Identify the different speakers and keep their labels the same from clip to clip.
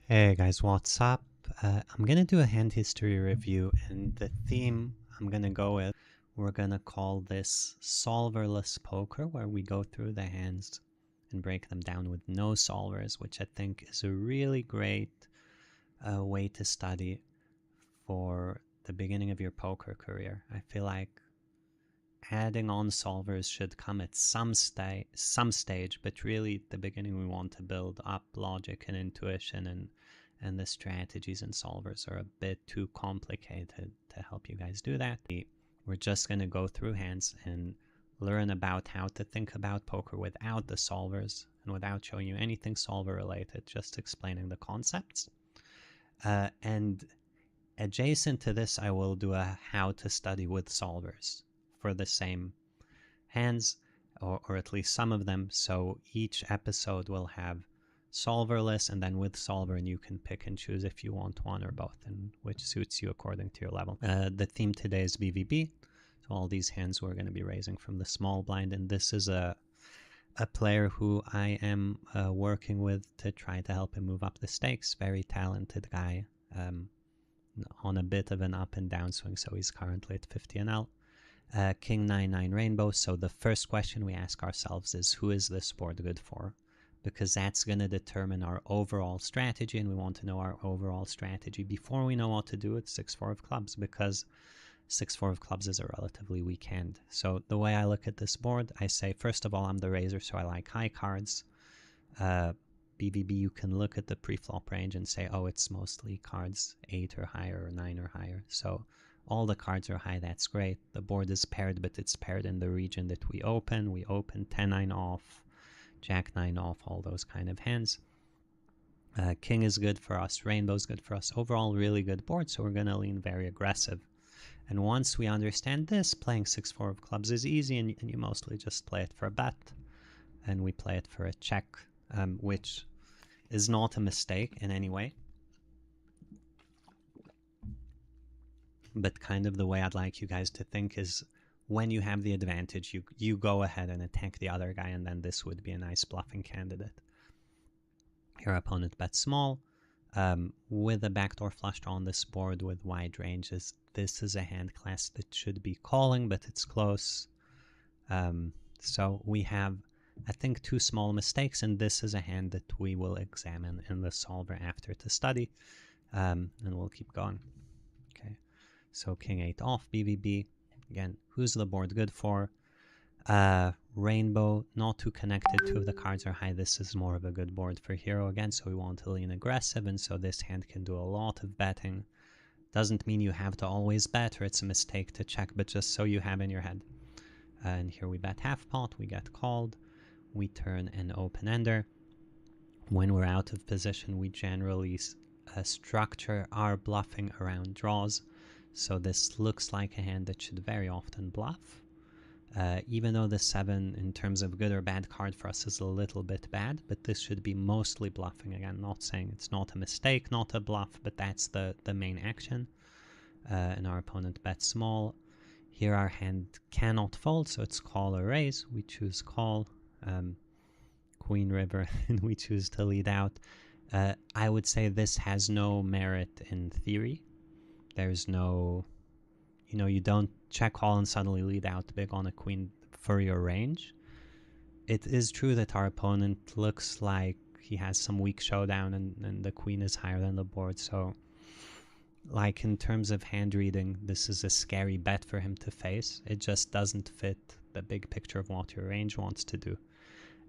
Speaker 1: Hey guys, what's up? I'm gonna do a hand history review, and the theme I'm gonna go with, we're gonna call this Solverless Poker, where we go through the hands and break them down with no solvers, which I think is a really great way to study for the beginning of your poker career. I feel like adding on solvers should come at some stage, but really at the beginning we want to build up logic and intuition, and the strategies and solvers are a bit too complicated to help you guys do that. We're just going to go through hands and learn about how to think about poker without the solvers and without showing you anything solver related, just explaining the concepts. And adjacent to this, I will do a how to study with solvers for the same hands, or at least some of them. So each episode will have solverless and then with solver, and you can pick and choose if you want one or both, and which suits you according to your level. The theme today is BVB. So all these hands we're going to be raising from the small blind, and this is a player who I am working with to try to help him move up the stakes. Very talented guy, on a bit of an up and down swing, so he's currently at 50 NL. King 9-9 rainbow. So the first question we ask ourselves is, who is this board good for? Because that's going to determine our overall strategy, and we want to know our overall strategy before we know what to do with 6-4 of clubs, because 6-4 of clubs is a relatively weak hand. So the way I look at this board, I say, first of all, I'm the raiser, so I like high cards. BVB, you can look at the pre-flop range and say, oh, it's mostly cards 8 or higher or 9 or higher. So all the cards are high, that's great. The board is paired, but it's paired in the region that we open. We open 10-9 off, Jack-9 off, all those kind of hands. King is good for us, Rainbow's good for us. Overall, really good board, so we're going to lean very aggressive. And once we understand this, playing 6-4 of clubs is easy, and you mostly just play it for a bet. And we play it for a check, which is not a mistake in any way. But kind of the way I'd like you guys to think is, when you have the advantage, you go ahead and attack the other guy, and then this would be a nice bluffing candidate. Your opponent bets small, with a backdoor flush draw on this board with wide ranges. This is a hand class that should be calling, but it's close. So we have, I think, two small mistakes, and this is a hand that we will examine in the solver after to study, and we'll keep going. Okay, so King 8 off, BVB. Again, who's the board good for? Rainbow, not too connected. Two of the cards are high. This is more of a good board for hero again, so we want to lean aggressive, and so this hand can do a lot of betting. Doesn't mean you have to always bet, or it's a mistake to check, but just so you have in your head. And here we bet half pot, we get called, we turn an open ender. When we're out of position, we generally structure our bluffing around draws. So this looks like a hand that should very often bluff. Even though the 7 in terms of good or bad card for us is a little bit bad, but this should be mostly bluffing. Again, not saying it's not a mistake, not a bluff, but that's the main action. And our opponent bets small. Here our hand cannot fold, so it's call or raise. We choose call, Queen River, and we choose to lead out. I would say this has no merit in theory. There's no, you don't check call and suddenly lead out big on a queen for your range. It is true that our opponent looks like he has some weak showdown, and the queen is higher than the board. So, like, in terms of hand reading, this is a scary bet for him to face. It just doesn't fit the big picture of what your range wants to do.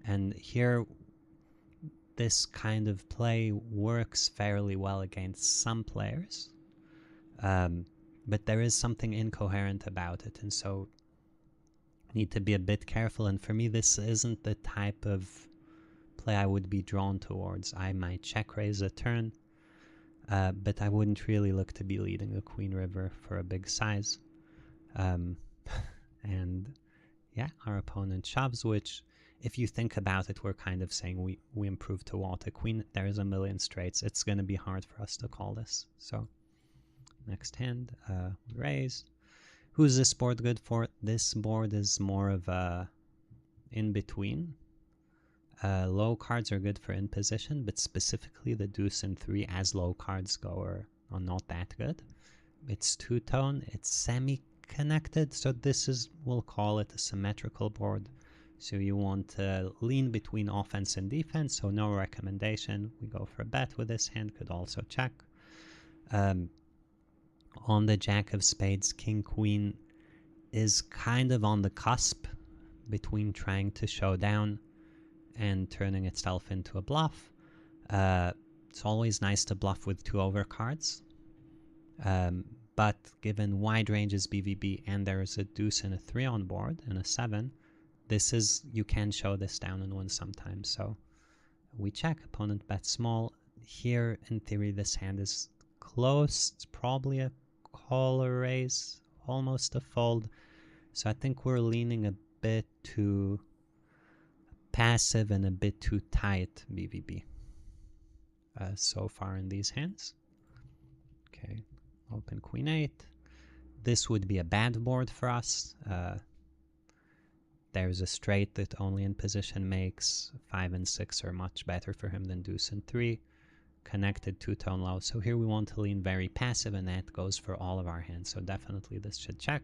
Speaker 1: And here, this kind of play works fairly well against some players. But there is something incoherent about it, and so need to be a bit careful. And for me, this isn't the type of play I would be drawn towards. I might check raise a turn, but I wouldn't really look to be leading the Queen River for a big size. And yeah, our opponent shoves, which, if you think about it, we're kind of saying we improve to what? A queen, there's a million straights. It's going to be hard for us to call this. So next hand, raise. Who's this board good for? This board is more of a in-between. Low cards are good for in position, but specifically the deuce and 3 as low cards go are not that good. It's two-tone, it's semi-connected, so this is, we'll call it a symmetrical board. So you want to lean between offense and defense, so no recommendation. We go for a bet with this hand, could also check. On the jack of spades, king, queen is kind of on the cusp between trying to show down and turning itself into a bluff. It's always nice to bluff with 2 overcards. But given wide ranges BVB and there is a deuce and a 3 on board and a 7, this is, you can show this down and win sometimes. So we check, opponent bets small. Here, in theory, this hand is close. It's probably a call or raise, almost a fold. So I think we're leaning a bit too passive and a bit too tight BVB so far in these hands. Okay, open queen 8. This would be a bad board for us. There's a straight that only in position makes. 5 and 6 are much better for him than deuce and 3. Connected two-tone low. So here we want to lean very passive, and that goes for all of our hands. So definitely this should check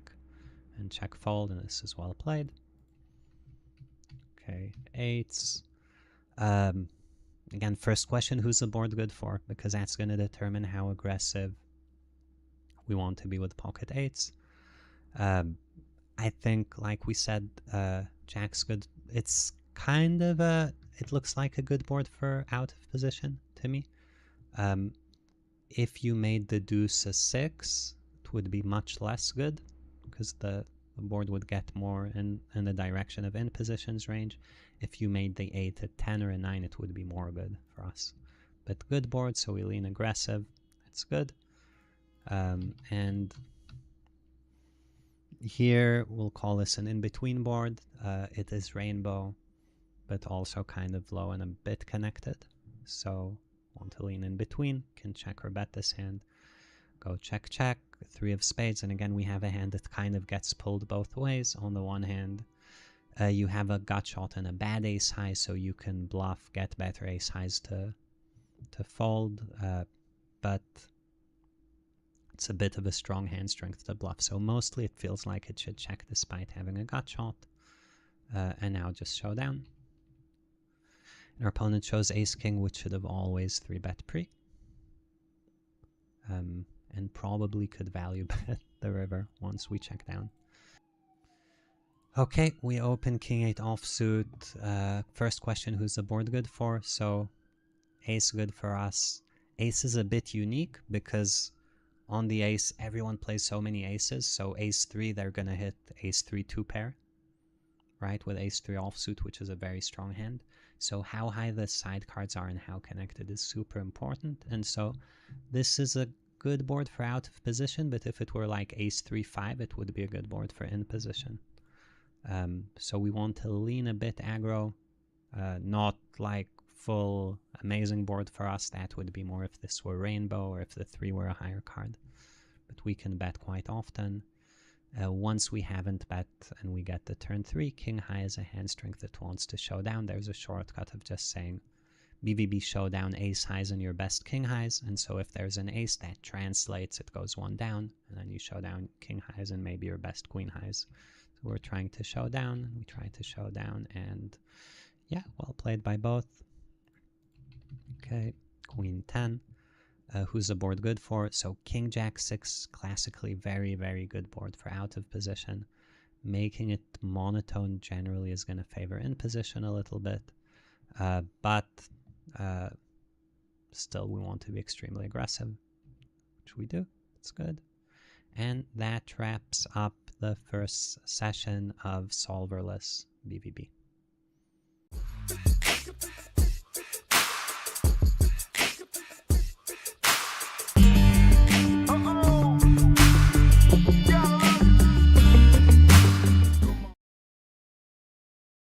Speaker 1: and check fold, and this is well played. Okay, 8s. Again, first question, who's the board good for? Because that's going to determine how aggressive we want to be with pocket 8s. I think, like we said, jack's good. It's kind of it looks like a good board for out of position to me. If you made the deuce a 6, it would be much less good because the board would get more in the direction of in positions range. If you made the 8 a 10 or a 9, it would be more good for us. But good board, so we lean aggressive. It's good. And here we'll call this an in-between board. It is rainbow, but also kind of low and a bit connected. So want to lean in between, can check or bet this hand. Go check, check, 3 of spades, and again we have a hand that kind of gets pulled both ways. On the one hand, you have a gut shot and a bad ace high, so you can bluff, get better ace highs to fold, but it's a bit of a strong hand strength to bluff, so mostly it feels like it should check despite having a gut shot. And now just show down. And our opponent shows ace king, which should have always 3-bet pre. And probably could value bet the river once we check down. Okay, we open king 8 offsuit. First question, who's the board good for? So ace good for us. Ace is a bit unique because on the ace, everyone plays so many aces. So ace 3, they're going to hit ace 3 2 pair, right? With ace 3 offsuit, which is a very strong hand. So how high the side cards are and how connected is super important. And so this is a good board for out of position, but if it were like ace 3 5, it would be a good board for in position. So we want to lean a bit aggro, not like full amazing board for us. That would be more if this were rainbow or if the 3 were a higher card. But we can bet quite often. Once we haven't bet and we get the turn 3, king high is a hand strength that wants to show down. There's a shortcut of just saying BVB showdown ace highs and your best king highs. And so if there's an ace, that translates, it goes 1 down, and then you show down king highs and maybe your best queen highs. So we're trying to show down, we try to show down, and yeah, well played by both. Okay, queen 10. Who's the board good for? So king jack 6, classically very, very good board for out of position. Making it monotone generally is going to favor in position a little bit, but still we want to be extremely aggressive, which we do. It's good. And that wraps up the first session of Solverless BBV.